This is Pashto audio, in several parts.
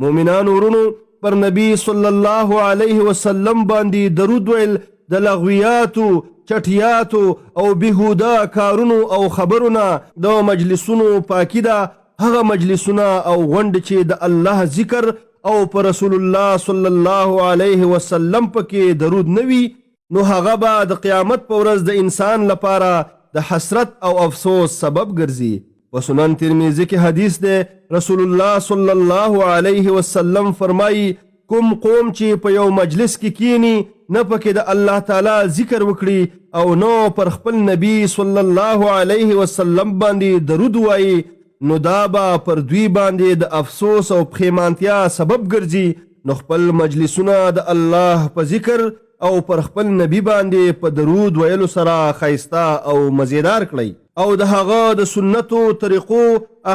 مومنانو ورونو پر نبی صلی الله علیه وسلم باندې درود ویل د لغویاتو چټیاتو او بهوده کارونو او خبرونه د مجلسونو پاکی ده. هغه مجلسونه او غونډې چې د الله ذکر او پر رسول الله صلی الله علیه وسلم پکې درود نوي نو هغه به د قیامت په ورځ د انسان لپاره د حسرت او افسوس سبب ګرځي. په سنن ترمذی کې حدیث دی، رسول الله صلی الله علیه وسلم فرمایي کوم قوم چې په یو مجلس کې کینی نه پکې د الله تعالی ذکر وکړي او نو پر خپل نبی صلی الله علیه وسلم باندې درود وایي نو دا به پر دوی باندې د افسوس او پښیمانتیا سبب ګرځي. نو خپل مجلسونه د الله په ذکر او پر خپل نبی باندې په درود ویلو سره ښایسته او مزیدار کړئ او د هغه د سنتو طریقو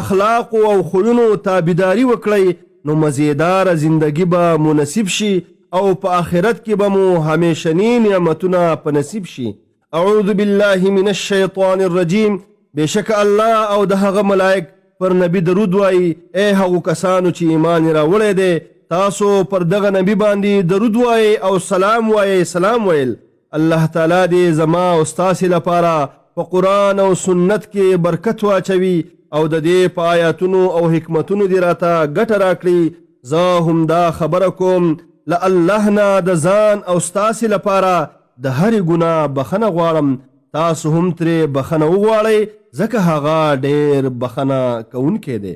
اخلاق او خویونو تابعداري وکړئ نو مزیدار زندگی به منصیب شي او په آخرت کې به مو همیشنی نعمتونه په نصیب شي. اعوذ بالله من الشیطان الرجیم. بشک الله او د هغه ملائک پر نبی درود وایي. ای هغو کسانو چې ایمان راوړی دی تاسو پر دغه نبی باندې درود وایي او سلام وایي. سلام ویل الله تعالی دې زما او ستاسې لپاره په قرآن او سنت کې برکت واچوي او د دې په آیاتونو او حکمتونو دې راته ګټه راکړي. زه هم دا خبره کوم له الله نه د ځان او ستاسې لپاره د هرې ګناه بخنه غواړم. تاسو هم ترې بخنه وغواړئ ځکه هغه ډېر بخنه کوونکی دی.